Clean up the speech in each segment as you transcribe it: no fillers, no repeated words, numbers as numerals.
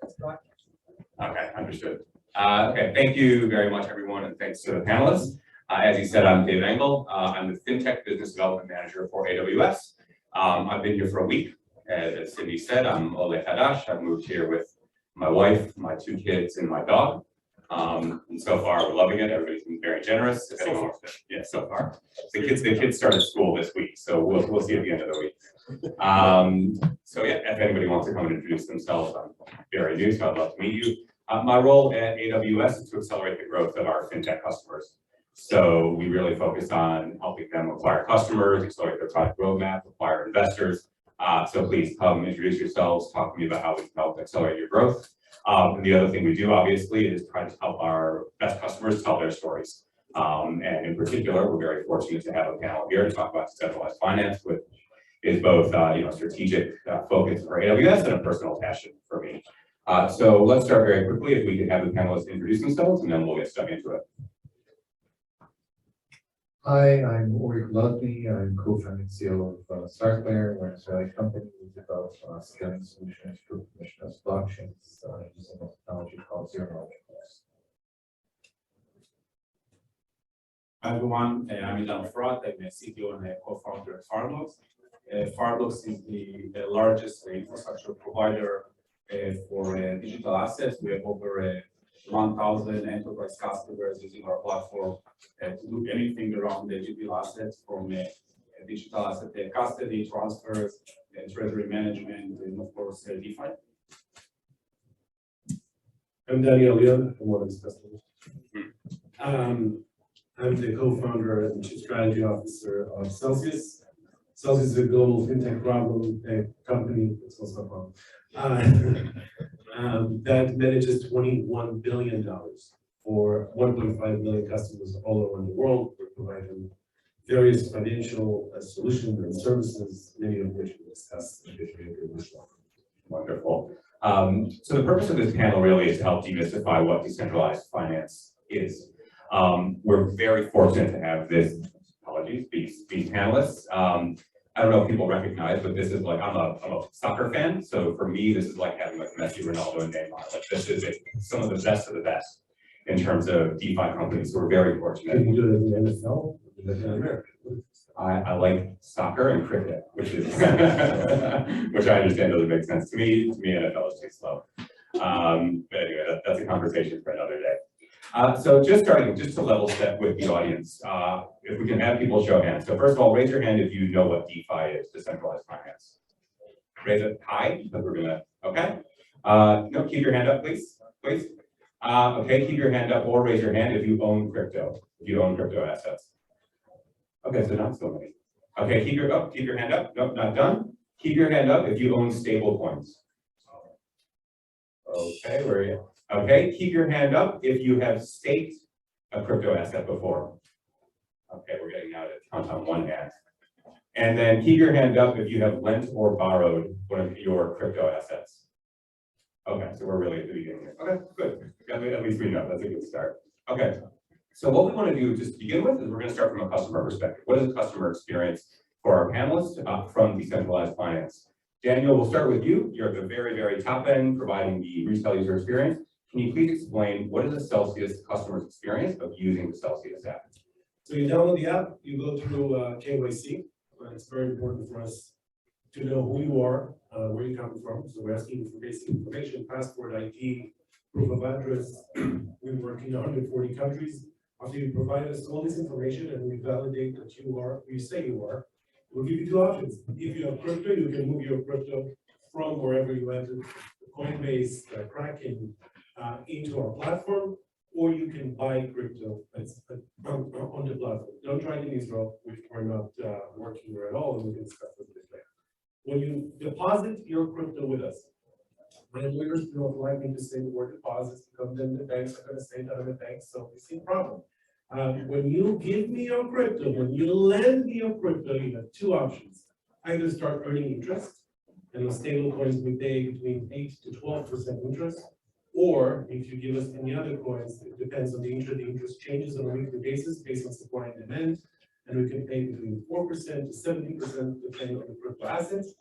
Okay, understood. Okay, thank you very much, everyone, and thanks to the panelists. As you said, I'm David Engel. I'm the FinTech Business Development Manager for AWS. I've been here for a week. As Cindy said, I'm Ole Hadash. I've moved here with my wife, my 2 kids, and my dog. And so far, we're loving it. Everybody's been very generous. Yeah, so far. The kids started school this week, so we'll see at the end of the week. So yeah, if anybody wants to come and introduce themselves, I'm very new, so I'd love to meet you. My role at AWS is to accelerate the growth of our FinTech customers. So we really focus on helping them acquire customers, accelerate their product roadmap, acquire investors. So please come introduce yourselves, talk to me about how we can help accelerate your growth. And the other thing we do, obviously, is try to help our best customers tell their stories. And in particular, we're very fortunate to have a panel here to talk about decentralized finance, which is both strategic focus for AWS and a personal passion for me. So let's start very quickly. If we could have the panelists introduce themselves, and then we'll get stuck into it. Hi, I'm Kolodny. I'm co-founder and CEO of StarkWare. We're an Israeli company. We develop scaling solutions for permissionless blockchains using a technology called zero-knowledge proofs. Hi everyone, I'm Idan Ofrat. I'm a CTO and a co-founder at Fireblocks. Fireblocks is the largest infrastructure provider for digital assets. We have over 1,000 enterprise customers using our platform to do anything around the digital assets, from digital asset custody, transfers, treasury management, and of course, DeFi. I'm Daniel Leon, I'm one of his customers. I'm the co-founder and chief strategy officer of Celsius. Celsius is a global fintech company. It's also a problem. That manages $21 billion for 1.5 million customers all around the world. We're providing various financial solutions and services, many of which we'll discuss a bit later in this talk. Wonderful. So the purpose of this panel really is to help demystify what decentralized finance is. We're very fortunate to have these panelists. I don't know if people recognize, but this is like, I'm a soccer fan. So for me, this is like having like Messi, Ronaldo, and Neymar. Like this is some of the best in terms of DeFi companies. So we're very fortunate. Can you do it in the NFL? I like soccer and cricket, which is which I understand doesn't make sense to me. To me, NFL is too slow. But anyway, that's a conversation for another day. So just to level set with the audience, if we can have people show hands. So first of all, raise your hand if you know what DeFi is, decentralized finance. Raise it high, because we're gonna, okay. No, keep your hand up, please. Okay, keep your hand up or raise your hand if you own crypto, assets. Okay, so not so many. Okay, keep your hand up. Nope, not done. Keep your hand up if you own stable coins. Okay, where are you? Okay, keep your hand up if you have staked a crypto asset before. Okay, we're getting now to count on one hand. And then keep your hand up if you have lent or borrowed one of your crypto assets. Okay, so we're really at the beginning here. Okay, good. At least we know, that's a good start. Okay, so what we want to do just to begin with is we're going to start from a customer perspective. What is the customer experience for our panelists from decentralized finance? Daniel, we'll start with you. You're at the very, very top end, providing the retail user experience. Can you please explain what is the Celsius customer's experience of using the Celsius app? So you download the app, you go through KYC. It's very important for us to know who you are, where you come from. So we're asking for basic information, passport, ID, proof of address. We work in 140 countries. After you provide us all this information and we validate that you are who you say you are, we'll give you 2 options. If you have crypto, you can move your crypto from wherever you entered, Coinbase, Kraken, into our platform, or you can buy crypto on the platform. Don't try it in Israel, which we're not working there at all, and we can discuss it a bit later. When you deposit your crypto with us, regulators don't like me to say the word deposits because then the banks are going to say that I'm a bank, so we see a problem. When you give me your crypto, when you lend me your crypto, you have 2 options. Either start earning interest, and the stable coins we pay between 8 to 12% interest, or if you give us any other coins, it depends on the interest. The interest changes on a weekly basis based on supply and demand, and we can pay between 4% to 70% depending on the crypto assets.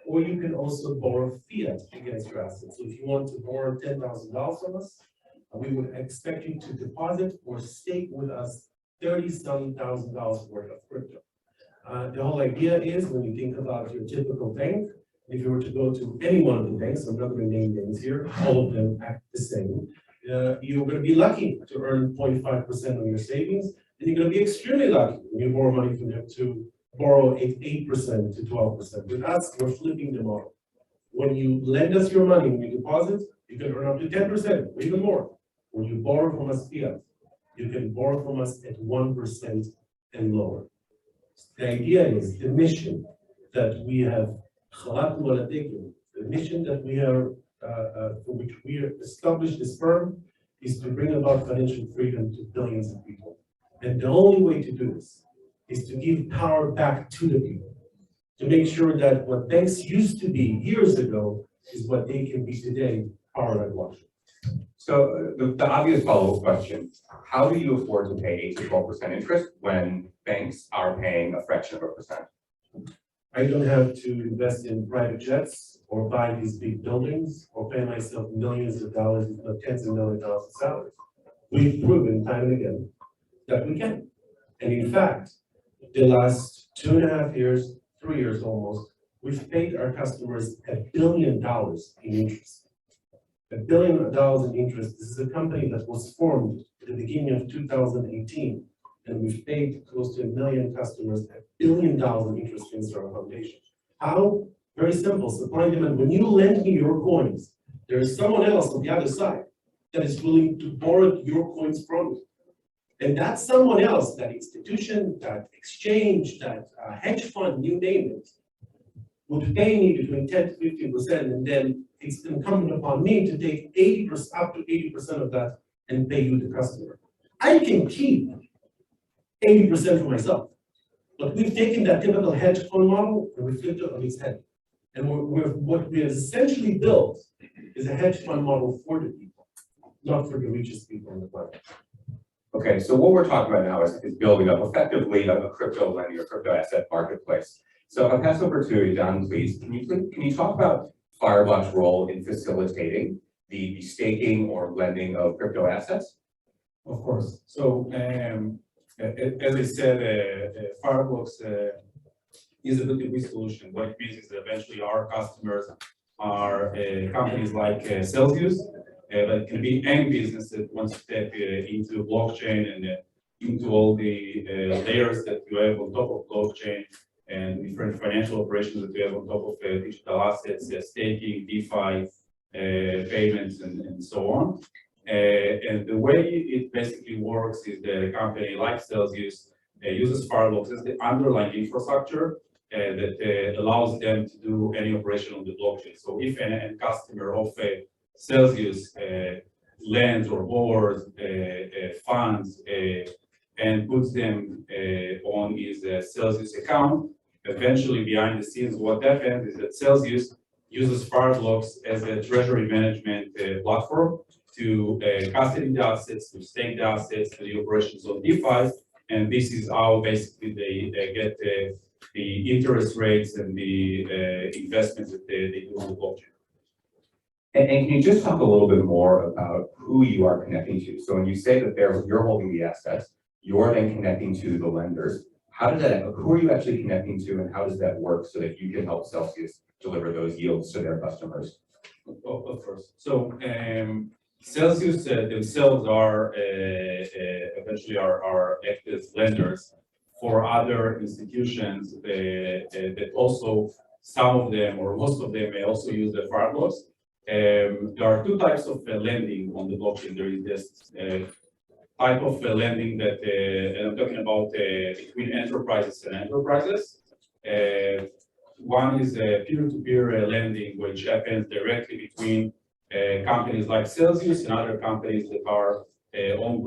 or you can also borrow fiat against your assets. So if you want to borrow $10,000 from us, we would expect you to deposit or stake with us $30,000 worth of crypto. The whole idea is when you think about your typical bank, if you were to go to any one of the banks, I'm not going to name names here, all of them act the same. You're going to be lucky to earn 0.5% on your savings, and you're going to be extremely lucky when you borrow money from them to borrow at 8% to 12%. With us, we're flipping the model. When you lend us your money, when you deposit, you can earn up to 10% or even more. When you borrow from us fiat, you can borrow from us at 1% and lower. The idea is the mission that we have, the mission that we are, for which we established this firm, is to bring about financial freedom to billions of people. And the only way to do this is to give power back to the people, to make sure that what banks used to be years ago is what they can be today, powered by blockchain. So the obvious follow-up question, how do you afford to pay 8 to 12% interest when banks are paying a fraction of a percent? I don't have to invest in private jets or buy these big buildings or pay myself millions of dollars, if not tens of millions of dollars of salaries. We've proven time and again that we can. And in fact, the last 2.5 years, 3 years almost, we've paid our customers $1 billion in interest. $1 billion in interest. This is a company that was formed at the beginning of 2018, and we've paid close to 1 million customers $1 billion in interest against our foundation. How? Very simple, supply and demand. When you lend me your coins, there is someone else on the other side that is willing to borrow your coins from you. And that someone else, that institution, that exchange, that hedge fund, you name it, would pay me between 10 to 15%, and then it's incumbent upon me to take 80%, up to 80% of that and pay you, the customer. I can keep 80% for myself, but we've taken that typical hedge fund model and we flipped it on its head. And what we have essentially built is a hedge fund model for the people, not for the richest people on the planet. Okay, so what we're talking about now is building up effectively a crypto lending or crypto asset marketplace. So I'll pass over to Idan, please. Can you talk about Fireblocks' role in facilitating the staking or lending of crypto assets? Of course. So, as I said, Fireblocks is a B2B solution. What it means is that eventually our customers are companies like Celsius, but it can be any business that wants to step into blockchain and into all the layers that you have on top of blockchain and different financial operations that we have on top of digital assets, staking, DeFi, payments, and so on. And the way it basically works is that a company like Celsius uses Fireblocks as the underlying infrastructure that allows them to do any operation on the blockchain. So if an end customer of Celsius lends or borrows funds and puts them on his Celsius account, eventually behind the scenes what happens is that Celsius uses Fireblocks as a treasury management platform to custody the assets, to stake the assets, to the operations of DeFi, and this is how basically they get the interest rates and the investments that they do on the blockchain. And can you just talk a little bit more about who you are connecting to? So when you say that you're holding the assets, you're then connecting to the lenders. Who are you actually connecting to, and how does that work so that you can help Celsius deliver those yields to their customers? Of course. So Celsius themselves are eventually are act as lenders for other institutions that also some of them or most of them may also use the Fireblocks. There are two types of lending on the blockchain. There is this type of lending that, and I'm talking about between enterprises and enterprises. One is peer-to-peer lending, which happens directly between companies like Celsius and other companies that are on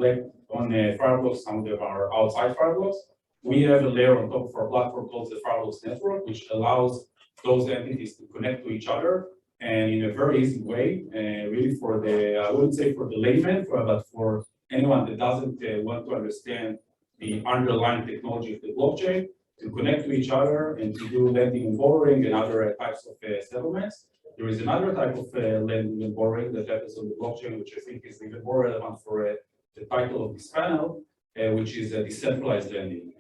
Fireblocks. Some of them are outside Fireblocks. We have a layer on top of our platform called the Fireblocks network, which allows those entities to connect to each other. And in a very easy way, really for the, I wouldn't say for the layman, but for anyone that doesn't want to understand the underlying technology of the blockchain, to connect to each other and to do lending and borrowing and other types of settlements. There is another type of lending and borrowing that happens on the blockchain, which I think is even more relevant for the title of this panel, which is decentralized lending.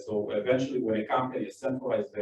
So eventually, when a company, a centralized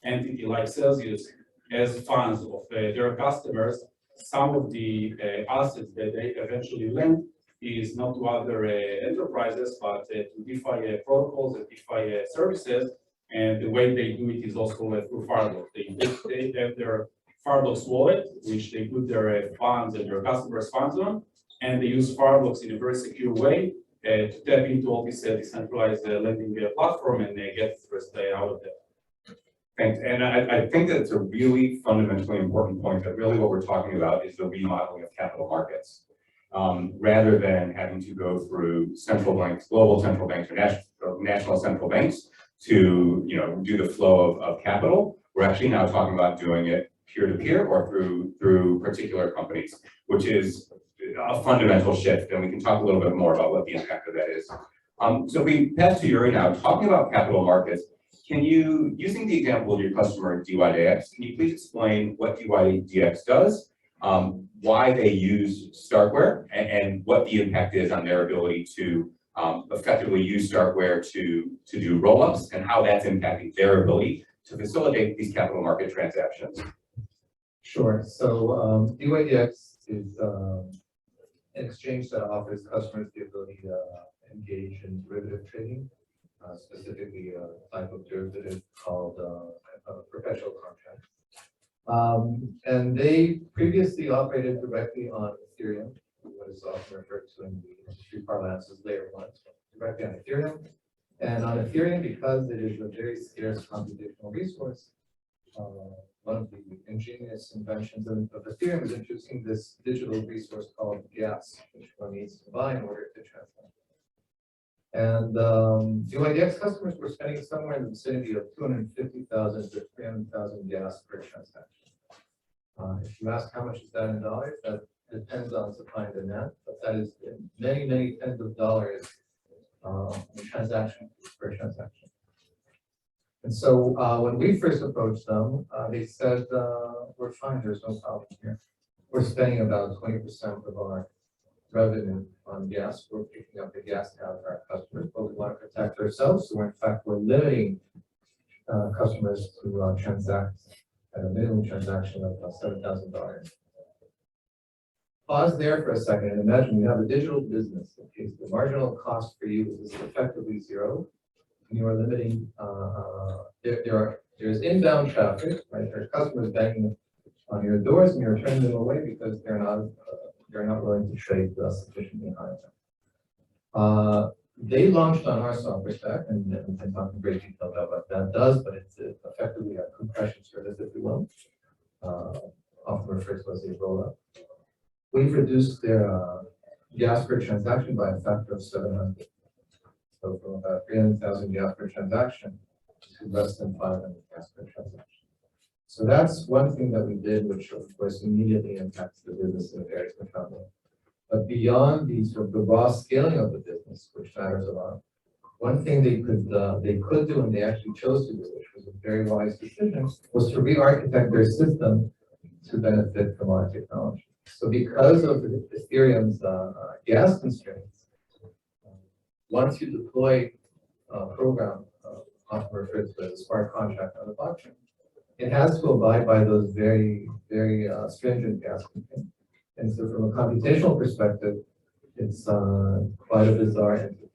entity like Celsius, has funds of their customers, some of the assets that they eventually lend is not to other enterprises, but to DeFi protocols and DeFi services. And the way they do it is also through Fireblocks. They have their Fireblocks wallet, which they put their funds and their customers' funds on, and they use Fireblocks in a very secure way to tap into all this decentralized lending platform and get interest out of that. Thanks. And I think that it's a really fundamentally important point that really what we're talking about is the remodeling of capital markets. Rather than having to go through central banks, global central banks or national central banks to do the flow of capital, we're actually now talking about doing it peer-to-peer or through particular companies, which is a fundamental shift. And we can talk a little bit more about what the impact of that is. So we pass to Yuri now, talking about capital markets. Can you, using the example of your customer DYDX, can you please explain what DYDX does, why they use StarkWare, and what the impact is on their ability to effectively use StarkWare to do rollups, and how that's impacting their ability to facilitate these capital market transactions? Sure. So DYDX is an exchange that offers customers the ability to engage in derivative trading, specifically a type of derivative called perpetual contract. And they previously operated directly on Ethereum, what is often referred to in the industry parlance as layer 1, directly on Ethereum. And on Ethereum, because it is a very scarce computational resource, one of the ingenious inventions of Ethereum is introducing this digital resource called gas, which one needs to buy in order to transact. And DYDX customers were spending somewhere in the vicinity of 250,000 to 300,000 gas per transaction. If you ask how much is that in dollars, that depends on supply and demand, but that is many, many tens of dollars per transaction. And so when we first approached them, they said, we're fine, there's no problem here. We're spending about 20% of our revenue on gas. We're picking up the gas tab for our customers, but we want to protect ourselves. So we're limiting customers to transact at a minimum transaction of $7,000. Pause there for a second and imagine you have a digital business. Okay, so the marginal cost for you is effectively zero. And you are limiting, there's inbound traffic, right? There are customers banging on your doors and you're turning them away because they're not willing to trade sufficiently high. They launched on our software stack, and we can talk in great detail about what that does, but it's effectively a compression service, if you will, often referred to as a rollup. We've reduced their gas per transaction by a factor of 700. So from about 300,000 gas per transaction to less than 500 gas per transaction. So that's one thing that we did, which of course immediately impacts the business in a very profound way. But beyond the sort of the raw scaling of the business, which matters a lot, one thing they could do, and they actually chose to do, which was a very wise decision, was to re-architect their system to benefit from our technology. So because of Ethereum's gas constraints, once you deploy a program, often referred to as a smart contract on the blockchain, it has to abide by those very, very stringent gas constraints. And so from a computational perspective, it's quite a bizarre entity.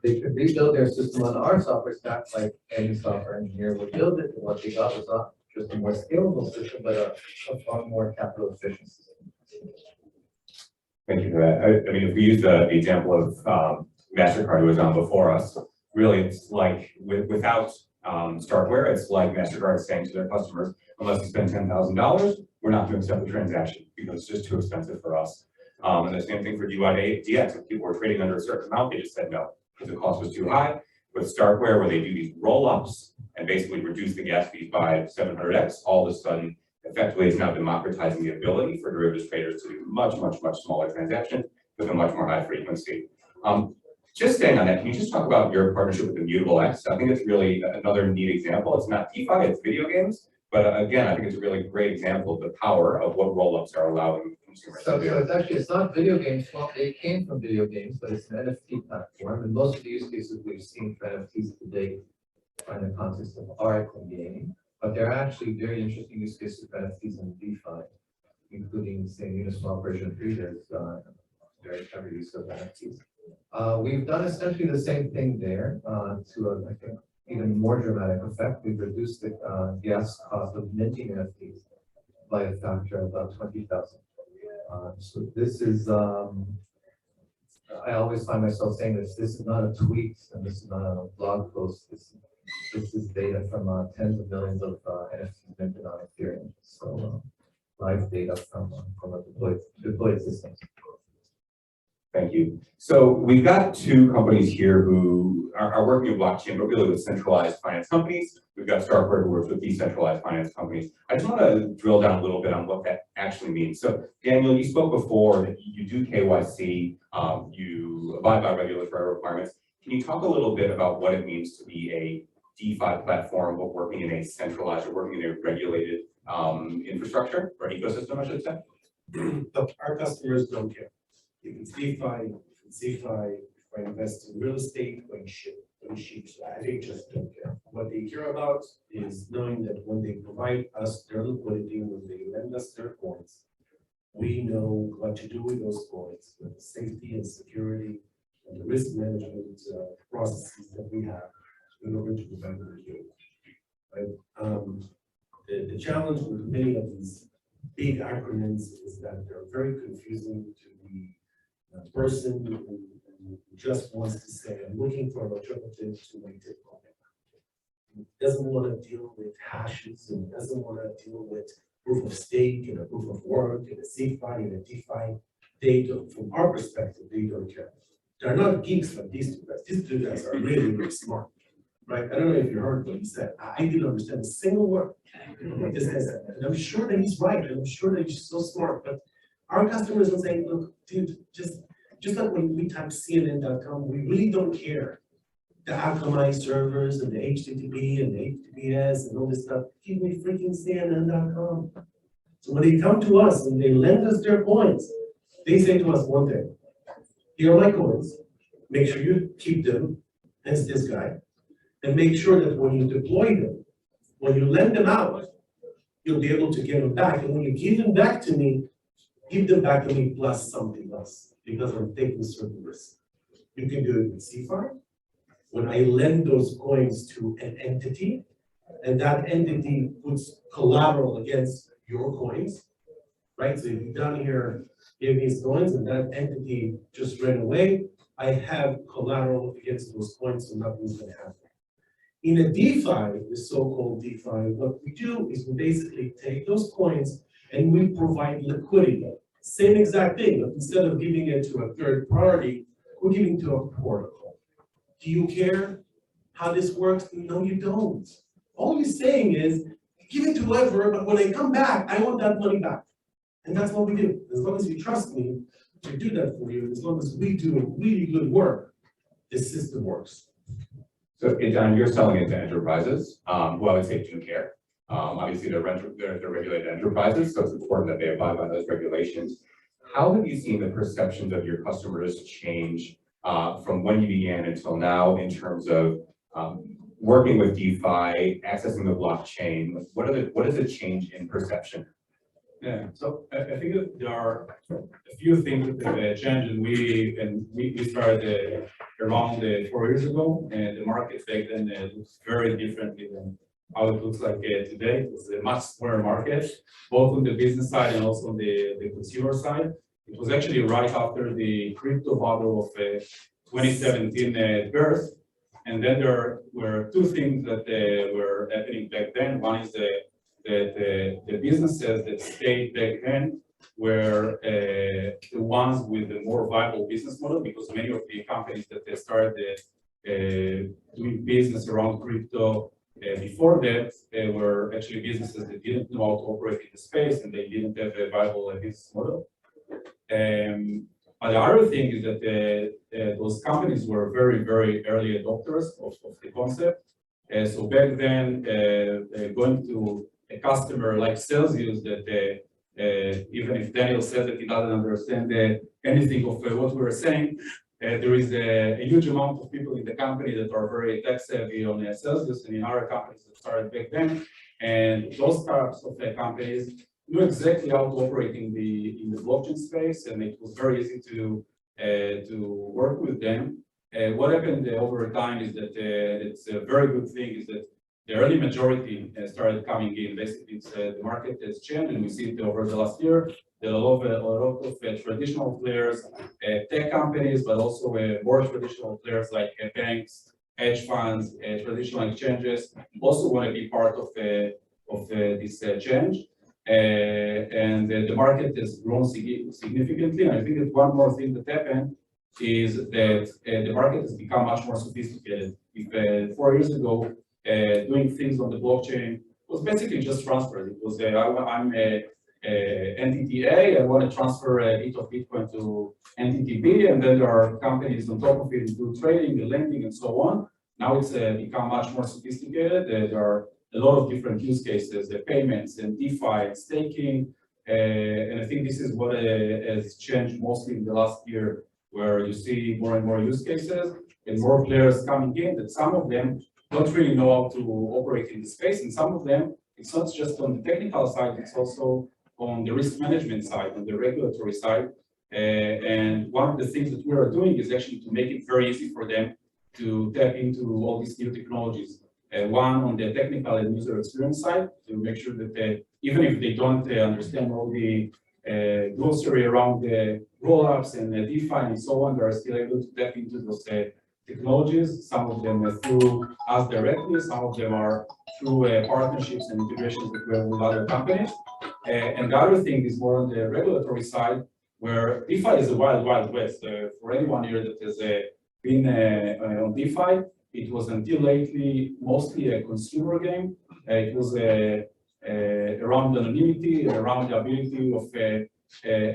They could rebuild their system on our software stack like any software engineer would build it, and what they got was not just a more scalable system, but a far more capital efficient system. Thank you for that. I mean, if we use the example of MasterCard, who was on before us, really it's like without StarkWare, it's like MasterCard saying to their customers, unless you spend $10,000, we're not going to accept the transaction because it's just too expensive for us. And the same thing for DYDX. If people were trading under a certain amount, they just said no because the cost was too high. With StarkWare, where they do these roll-ups and basically reduce the gas fees by 700x, all of a sudden, effectively, it's now democratizing the ability for derivatives traders to do much, much, much smaller transactions with a much more high frequency. Just staying on that, can you just talk about your partnership with Immutable X? I think it's really another neat example. It's not DeFi, it's video games. But again, I think it's a really great example of the power of what rollups are allowing consumers So to do. it's not video games, well, they came from video games, but it's an NFT platform, and most of the use cases we've seen for NFTs today are in the context of art and gaming, but there are actually very interesting use cases for NFTs in DeFi, including, say, Uniswap version 3, there's very heavy use of NFTs. We've done essentially the same thing there to, I think, even more dramatic effect. We've reduced the gas cost of minting NFTs by a factor of about 20,000. So this is, I always find myself saying this is not a tweet and this is not a blog post. This is data from tens of millions of NFTs minted on Ethereum. So live data from a deployed systems. Thank you. So we've got two companies here who are working with blockchain, but really with centralized finance companies. We've got StarkWare who works with decentralized finance companies. I just want to drill down a little bit on what that actually means. So Daniel, you spoke before that you do KYC, you abide by regulatory requirements. Can you talk a little bit about what it means to be a DeFi platform, but working in a centralized or working in a regulated infrastructure or ecosystem, I should say? Look, our customers don't care. If it's DeFi, if I invest in real estate, when sheep, they just don't care. What they care about is knowing that when they provide us their liquidity, when they lend us their coins, we know what to do with those coins, with the safety and security and the risk management processes that we have in order to prevent what we do. Right? The challenge with many of these big acronyms is that they're very confusing to the person who just wants to say, I'm looking for an alternative to my Bitcoin. Doesn't want to deal with hashes and doesn't want to deal with proof of stake and a proof of work and a CeFi and a DeFi. They don't, from our perspective, they don't care. They're not geeks like these two guys. These two guys are really, really smart. Right? I don't know if you heard what he said. I didn't understand a single word what this guy said. And I'm sure that he's right. And I'm sure that he's so smart. But our customers will say, look, dude, just like when we type CNN.com, we really don't care. The Akamai servers and the HTTP and the HTTPS and all this stuff, give me freaking CNN.com. So when they come to us and they lend us their coins, they say to us one thing, here are my coins, make sure you keep them, hence this guy, and make sure that when you deploy them, when you lend them out, you'll be able to get them back. And when you give them back to me, give them back to me plus something else, because I'm taking certain risks. You can do it with CeFi. When I lend those coins to an entity, and that entity puts collateral against your coins, right? So if Idan here gave me his coins and that entity just ran away, I have collateral against those coins, so nothing's going to happen. In a DeFi, the so-called DeFi, what we do is we basically take those coins and we provide liquidity. Same exact thing, but instead of giving it to a third party, we're giving it to a protocol. Do you care how this works? No, you don't. All you're saying is, give it to whoever, but when I come back, I want that money back. And that's what we do. As long as you trust me, I do that for you. As long as we do really good work, this system works. So, Idan, you're selling it to enterprises who I would say do care. Obviously, they're regulated enterprises, so it's important that they abide by those regulations. How have you seen the perceptions of your customers change from when you began until now in terms of working with DeFi, accessing the blockchain? What is the change in perception? Yeah, so I think that there are a few things that have changed, and we started around 4 years ago, and the market back then looks very differently than how it looks like today. It's a much smaller market, both on the business side and also on the consumer side. It was actually right after the crypto bubble of 2017 birth, and then there were two things that were happening back then. One is that the businesses that stayed back then were the ones with the more viable business model, because many of the companies that they started doing business around crypto before that were actually businesses that didn't know how to operate in the space and they didn't have a viable business model. But the other thing is that those companies were very, very early adopters of the concept. So back then, going to a customer like Celsius that even if Daniel said that he doesn't understand anything of what we were saying, there is a huge amount of people in the company that are very tech savvy on Celsius and in other companies that started back then. And those types of companies knew exactly how to operate in the blockchain space, and it was very easy to work with them. What happened over time is that it's a very good thing is that the early majority started coming in. Basically, the market has changed, and we see it over the last year. There are a lot of traditional players, tech companies, but also more traditional players like banks, hedge funds, traditional exchanges also want to be part of this change. And the market has grown significantly. And I think that one more thing that happened is that the market has become much more sophisticated. If 4 years ago, doing things on the blockchain was basically just transfer. It was I'm entity A, I want to transfer a bit of Bitcoin to entity B, and then there are companies on top of it do trading and lending and so on. Now it's become much more sophisticated. There are a lot of different use cases, the payments and DeFi and staking. And I think this is what has changed mostly in the last year, where you see more and more use cases and more players coming in, that some of them don't really know how to operate in the space. And some of them, it's not just on the technical side, it's also on the risk management side, on the regulatory side. And one of the things that we are doing is actually to make it very easy for them to tap into all these new technologies. One on the technical and user experience side, to make sure that even if they don't understand all the glossary around the rollups and the DeFi and so on, they are still able to tap into those technologies. Some of them are through us directly, some of them are through partnerships and integrations that we have with other companies. And the other thing is more on the regulatory side, where DeFi is a wild, wild west. For anyone here that has been on DeFi, it was until lately mostly a consumer game. It was around anonymity, around the ability of a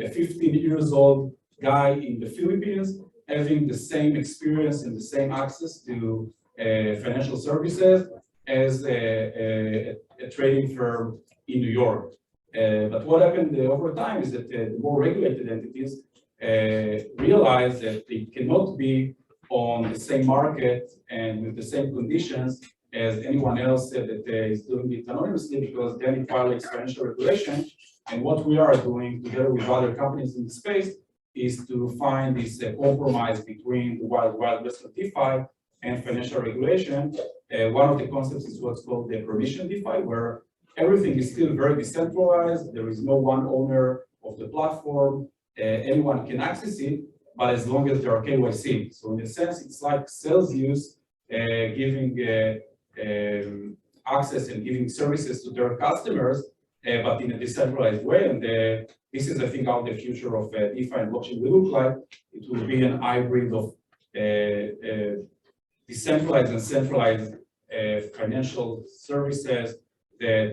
15 years old guy in the Philippines having the same experience and the same access to financial services as a trading firm in New York. But what happened over time is that the more regulated entities realized that they cannot be on the same market and with the same conditions as anyone else that is doing it anonymously, because then it violates financial regulation. And what we are doing together with other companies in the space is to find this compromise between the wild west of DeFi and financial regulation. One of the concepts is what's called the permission DeFi, where everything is still very decentralized. There is no one owner of the platform. Anyone can access it, but as long as there are KYC. So in a sense, it's like Celsius giving access and giving services to their customers, but in a decentralized way. And this is, I think, how the future of DeFi and blockchain will look like. It will be an hybrid of decentralized and centralized financial services that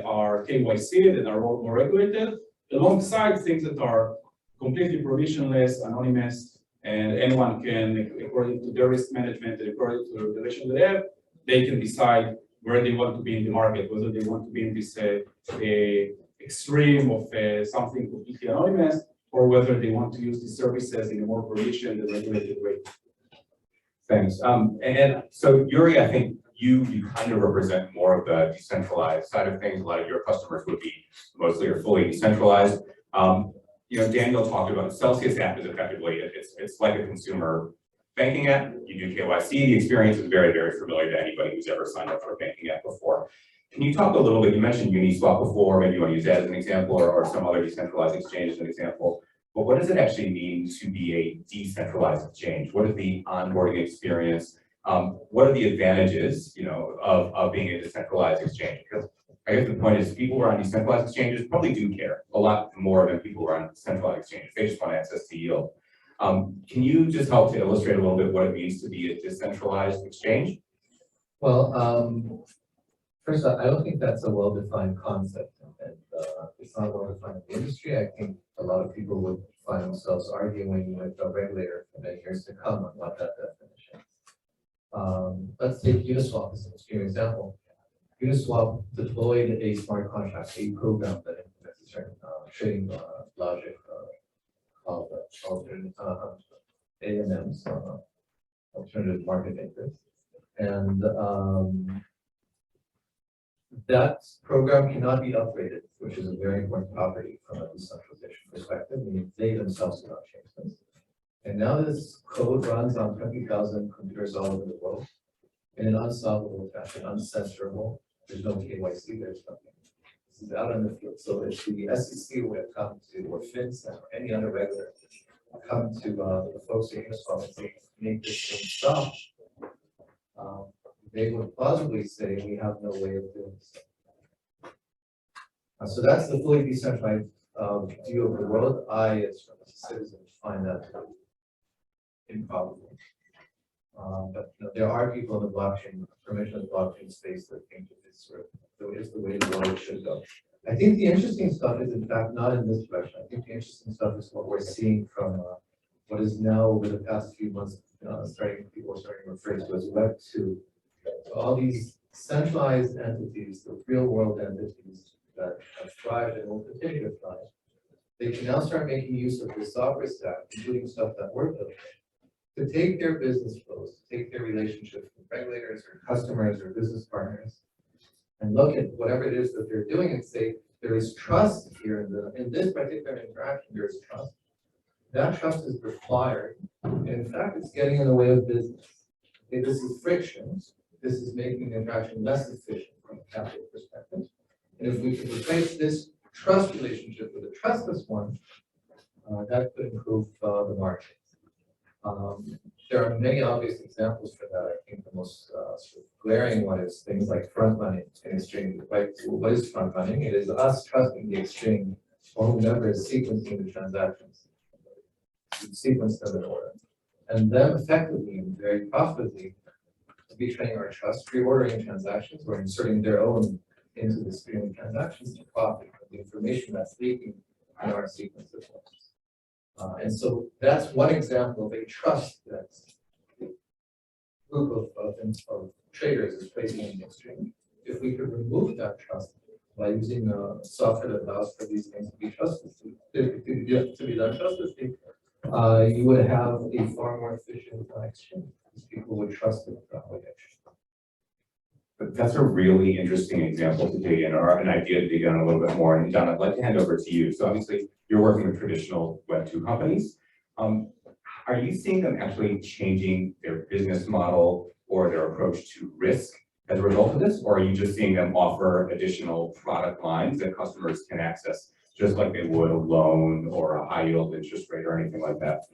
are KYC, that are more regulated, alongside things that are completely permissionless, anonymous, and anyone can, according to their risk management and according to the regulation they have, they can decide where they want to be in the market, whether they want to be in this extreme of something completely anonymous, or whether they want to use the services in a more permissioned and regulated way. Thanks. And so Yuri, I think you kind of represent more of the decentralized side of things. A lot of your customers would be mostly or fully decentralized. You know, Daniel talked about the Celsius app is effectively, it's like a consumer banking app. You do KYC, the experience is very, very familiar to anybody who's ever signed up for a banking app before. Can you talk a little bit, you mentioned Uniswap before, maybe you want to use that as an example, or some other decentralized exchange as an example. But what does it actually mean to be a decentralized exchange? What is the onboarding experience? What are the advantages, you know, of being a decentralized exchange? Because I guess the point is people who are on decentralized exchanges probably do care a lot more than people who are on centralized exchanges. They just want access to yield. Can you just help to illustrate a little bit what it means to be a decentralized exchange? Well, first of all, I don't think that's a well-defined concept, and it's not well-defined in the industry. I think a lot of people would find themselves arguing with the regulator for many years to come on what that definition is. Let's take Uniswap as an extreme example. Uniswap deployed a smart contract, a program that implements a certain trading logic of AMMs, alternative market makers. And that program cannot be upgraded, which is a very important property from a decentralization perspective, meaning they themselves cannot change this. And now this code runs on 20,000 computers all over the world in an unstoppable fashion, uncensorable. There's no KYC, there's nothing. This is out in the field. So if the SEC would have come to, or FinTech, or any other regulator, come to the folks at Uniswap and say, make this thing stop, they would plausibly say we have no way of doing so. So that's the fully decentralized view of the world. I, as a citizen, find that improbable. But there are people in the blockchain, permissionless blockchain space that think that this sort of is the way the world should go. I think the interesting stuff is, in fact, not in this direction. I think the interesting stuff is what we're seeing from what is now over the past few months, people are starting to refer to as Web 2. So all these centralized entities, the real world entities that have thrived and will continue to thrive, they can now start making use of the software stack, including stuff that we're building, to take their business flows, to take their relationships with regulators or customers or business partners, and look at whatever it is that they're doing and say, there is trust here in this particular interaction, there is trust. That trust is required, and in fact, it's getting in the way of business. Okay, this is friction. This is making the interaction less efficient from a capital perspective. And if we can replace this trust relationship with a trustless one, that could improve the market. There are many obvious examples for that. I think the most sort of glaring one is things like front money in exchange. Right? So what is front money? It is us trusting the exchange or whomever is sequencing the transactions, sequence them in order, and them effectively and very profitably betraying our trust, reordering transactions or inserting their own into the stream of transactions to profit from the information that's leaking in our sequence of flows. And so that's one example of a trust that group of traders is placing in the exchange. If we could remove that trust by using software that allows for these things to be trusted, to be done trustlessly, you would have a far more efficient exchange. People would trust it that But that's a really interesting example to dig in, or an idea to dig in a little bit more. And Idan, I'd like to hand over to you. So obviously, you're working with traditional Web 2 companies. Are you seeing them actually changing their business model or their approach to risk as a result of this? Or are you just seeing them offer additional product lines that customers can access, just like they would a loan or a high yield interest rate or anything like that?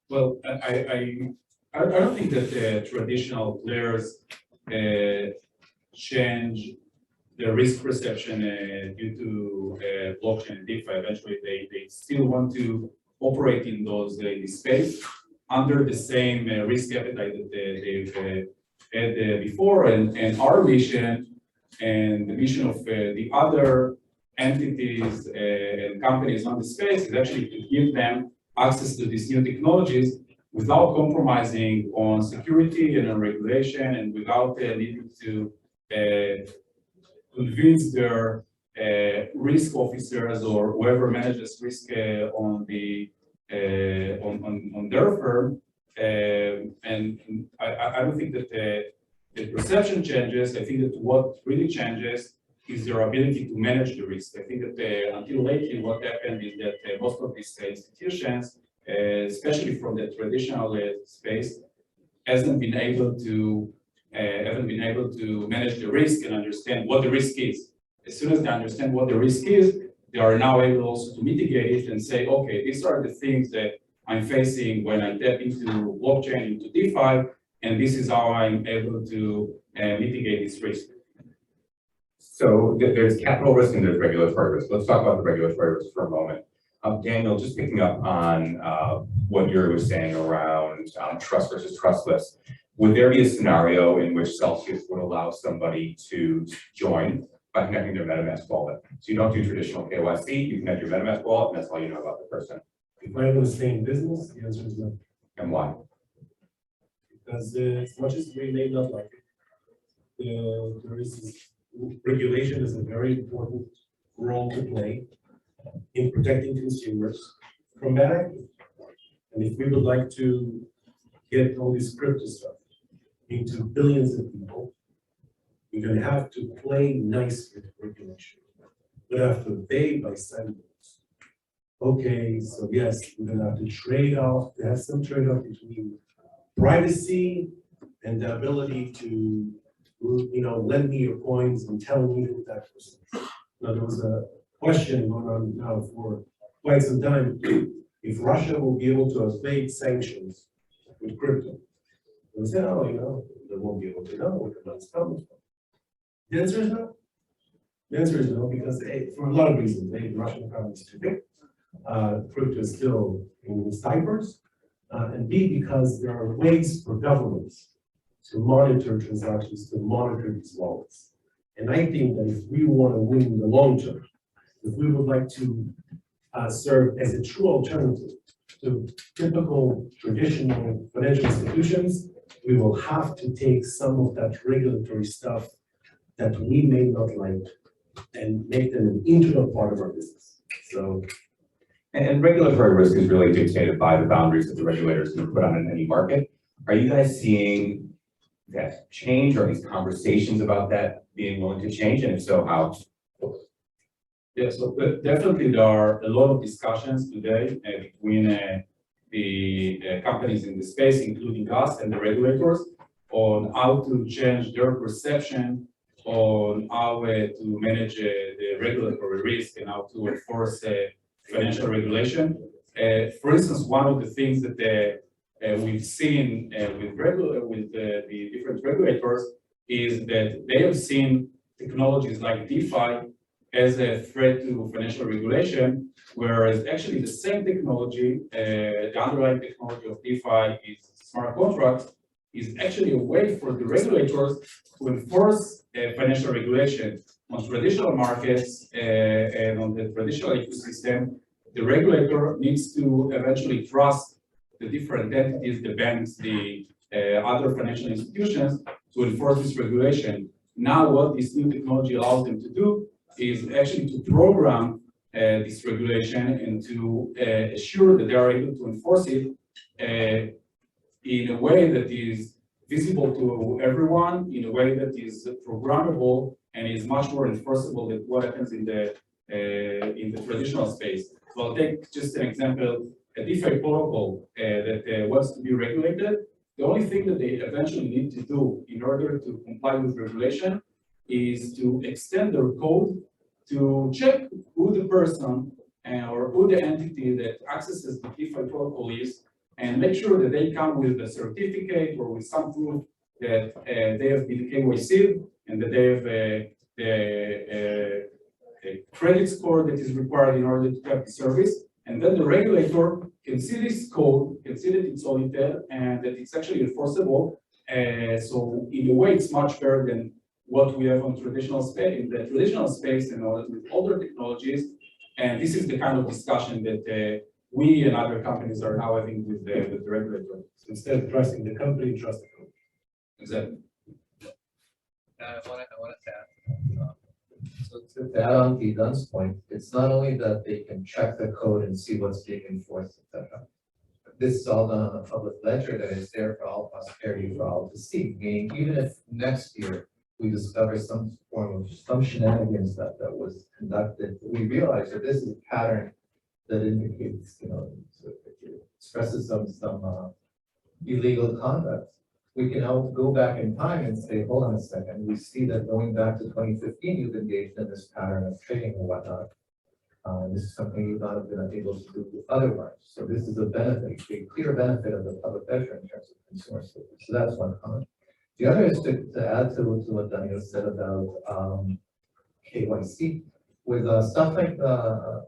Well, I don't think that the traditional players change their risk perception due to blockchain and DeFi. Eventually, they still want to operate in this space under the same risk appetite that they've had before. And our mission and the mission of the other entities and companies on the space is actually to give them access to these new technologies without compromising on security and on regulation, and without needing to convince their risk officers or whoever manages risk on their firm. And I don't think that the perception changes. I think that what really changes is their ability to manage the risk. I think that until lately, what happened is that most of these institutions, especially from the traditional space, haven't been able to manage the risk and understand what the risk is. As soon as they understand what the risk is, they are now able also to mitigate it and say, okay, these are the things that I'm facing when I tap into blockchain, into DeFi, and this is how I'm able to mitigate this risk. So there's capital risk and there's regulatory risk. Let's talk about the regulatory risk for a moment. Daniel, just picking up on what Yuri was saying around trust versus trustless, would there be a scenario in which Celsius would allow somebody to join by connecting their MetaMask wallet. So you don't do traditional KYC, you connect your MetaMask wallet, and that's all you know about the person. If I want to stay in business, the answer is no. And why? Because as much as we may not like it, there is regulation is a very important role to play in protecting consumers from bad actors. And if we would like to get all this crypto stuff into billions of people, we're gonna have to play nice with regulation. We have to obey by signals. Okay, so yes, we're gonna have to trade off, to have some trade-off between privacy and the ability to, lend me your coins and tell me who that person is. Now, there was a question going on now for quite some time. If Russia will be able to evade sanctions with crypto, we said, they won't be able to know where the money's coming from. The answer is no. The answer is no, because for a lot of reasons, the Russian economy is too big. Crypto is still in its diapers. And B, because there are ways for governments to monitor transactions, to monitor these wallets. And I think that if we want to win in the long term, if we would like to serve as a true alternative to typical traditional financial institutions, we will have to take some of that regulatory stuff that we may not like and make them an integral part of our business. So. And regulatory risk is really dictated by the boundaries that the regulators can put on in any market. Are you guys seeing that change, or these conversations about that being willing to change? And if so, how? Yeah, so definitely there are a lot of discussions today between the companies in the space, including us and the regulators, on how to change their perception on how to manage the regulatory risk and how to enforce financial regulation. For instance, one of the things that we've seen with the different regulators is that they have seen technologies like DeFi as a threat to financial regulation, whereas actually the same technology, the underlying technology of DeFi is smart contracts, is actually a way for the regulators to enforce financial regulation on traditional markets and on the traditional ecosystem. The regulator needs to eventually trust the different entities, the banks, the other financial institutions to enforce this regulation. Now, what this new technology allows them to do is actually to program this regulation and to assure that they are able to enforce it in a way that is visible to everyone, in a way that is programmable and is much more enforceable than what happens in the traditional space. So I'll take just an example, a DeFi protocol that wants to be regulated. The only thing that they eventually need to do in order to comply with regulation is to extend their code to check who the person or who the entity that accesses the DeFi protocol is, and make sure that they come with a certificate or with some proof that they have been KYC'd and that they have a credit score that is required in order to have the service. And then the regulator can see this code, can see that it's audited and that it's actually enforceable. So in a way, it's much better than what we have on traditional space, in the traditional space and with older technologies. And this is the kind of discussion that we and other companies are now having with the regulator. So instead of trusting the company, trust the code. Exactly. I wanted to add. So to add on to Idan's point, it's not only that they can check the code and see what's being enforced, etc. This is all done on a public ledger that is there for all prosperity, for all to see. Meaning, even if next year we discover some form of some shenanigans that was conducted, we realize that this is a pattern that indicates, it expresses some illegal conduct. We can now go back in time and say, hold on a second, we see that going back to 2015, you've engaged in this pattern of trading and whatnot. This is something you've not been able to do otherwise. So this is a benefit, a clear benefit of the public ledger in terms of consumer safety. So that's one comment. The other is to add to what Daniel said about KYC. With stuff like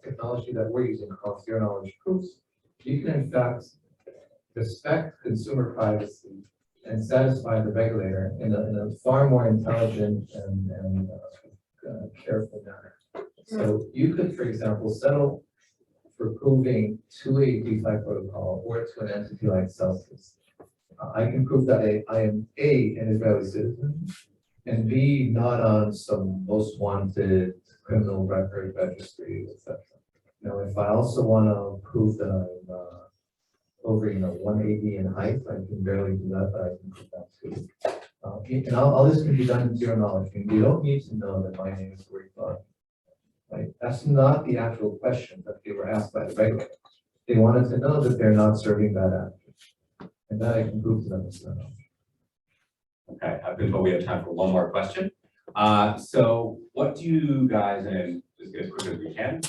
technology that we're using called zero knowledge proofs, you can in fact respect consumer privacy and satisfy the regulator in a far more intelligent and careful manner. So you could, for example, settle for proving to a DeFi protocol or to an entity like Celsius. I can prove that I am A, an Israeli citizen, and B, not on some most wanted criminal record registry, etc. Now, if I also want to prove that I'm over, 180 in height, I can barely do that, but I can prove that too. And all this can be done in zero knowledge. And you don't need to know that my name is Kolodny. Right? That's not the actual question that they were asked by the regulator. They wanted to know that they're not serving bad actors. And that I can prove to them as zero knowledge. Okay, I've been told we have time for one more question. So what do you guys, and just as quick as we can,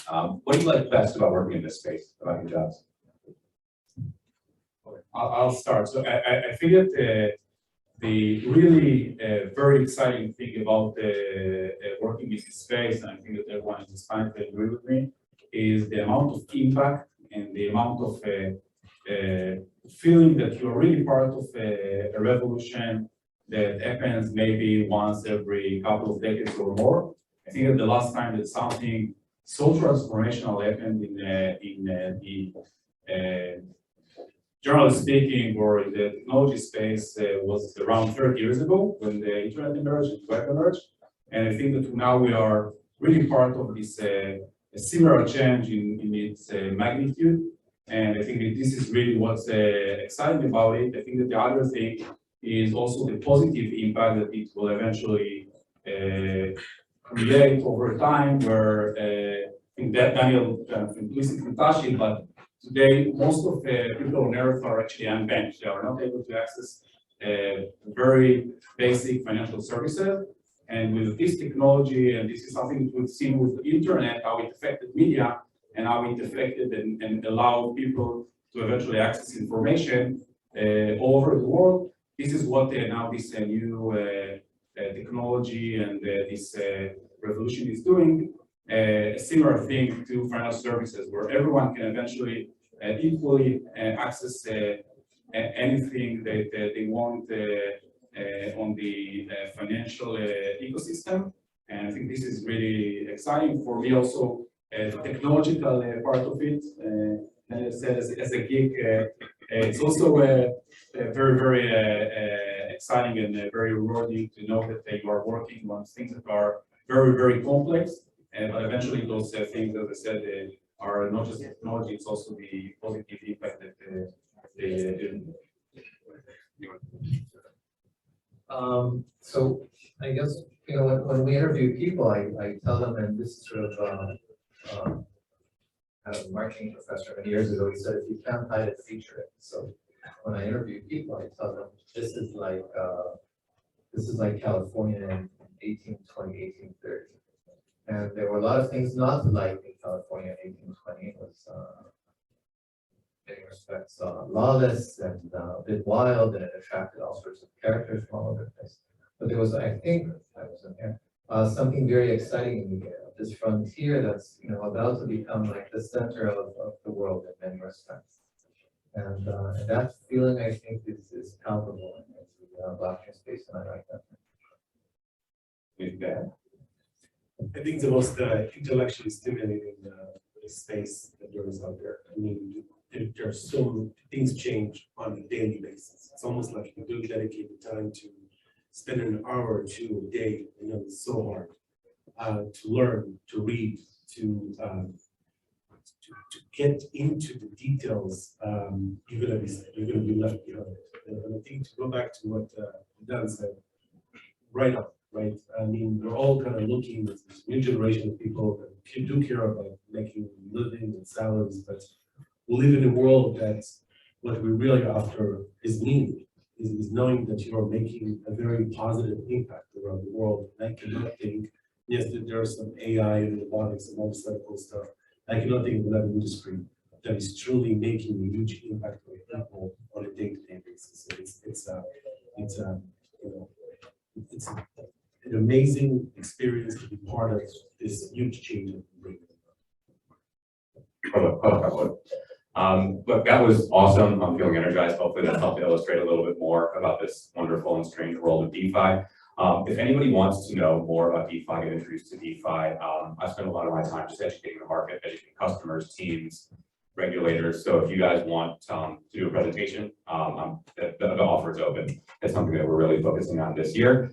what do you like best about working in this space, about your jobs? I'll start. So I think that the really very exciting thing about working in this space, and I think that everyone is fine to agree with me, is the amount of impact and the amount of feeling that you're really part of a revolution that happens maybe once every couple of decades or more. I think that the last time that something so transformational happened in the generally speaking, or in the technology space was around 30 years ago when the internet emerged and web emerged. And I think that now we are really part of this a similar change in its magnitude. And I think that this is really what's exciting about it. I think that the other thing is also the positive impact that it will eventually create over time, where I think that Daniel implicitly touched it, but today, most of the people on Earth are actually unbanked. They are not able to access very basic financial services. And with this technology, and this is something we've seen with the internet, how it affected media and how it affected and allowed people to eventually access information all over the world. This is what now this new technology and this revolution is doing. A similar thing to financial services, where everyone can eventually equally access anything that they want on the financial ecosystem. And I think this is really exciting for me also, the technological part of it. And as I said, as a geek, it's also very, very exciting and very rewarding to know that you are working on things that are very, very complex. But eventually those things, as I said, are not just technology, it's also the positive impact that they do. So I guess, when we interview people, I tell them, and this is sort of a marketing professor many years ago, he said, if you can't hide it, feature it. So when I interview people, I tell them, this is like California in 1820, 1830. And there were a lot of things not to like in California in 1820. It was, in many respects, lawless and a bit wild, and it attracted all sorts of characters from all over the place. But there was, I think, I wasn't here, something very exciting in the air, this frontier that's about to become like the center of the world in many respects. And that feeling, I think, is palpable in the blockchain space, and I like that. I think the most intellectually stimulating space that there is out there. I mean, there are so many things change on a daily basis. It's almost like you do dedicate the time to spend an hour or two a day. It's so hard to learn, to read, to get into the details. You're gonna be left behind. And I think to go back to what Idan said, right on. Right. I mean, we're all kind of looking at this new generation of people that do care about making a living and salaries, but we live in a world that's what we really after is meaning, is knowing that you are making a very positive impact around the world. And I cannot think, yes, there's some AI and robotics and all this other cool stuff. I cannot think of another industry that is truly making a huge impact on people on a day-to-day basis. So it's an amazing experience to be part of this huge change that we bring. But that was awesome. I'm feeling energized. Hopefully that helped illustrate a little bit more about this wonderful and strange world of DeFi. If anybody wants to know more about DeFi, get introduced to DeFi, I spend a lot of my time just educating the market, educating customers, teams, regulators. So if you guys want to do a presentation, the offer is open. It's something that we're really focusing on this year.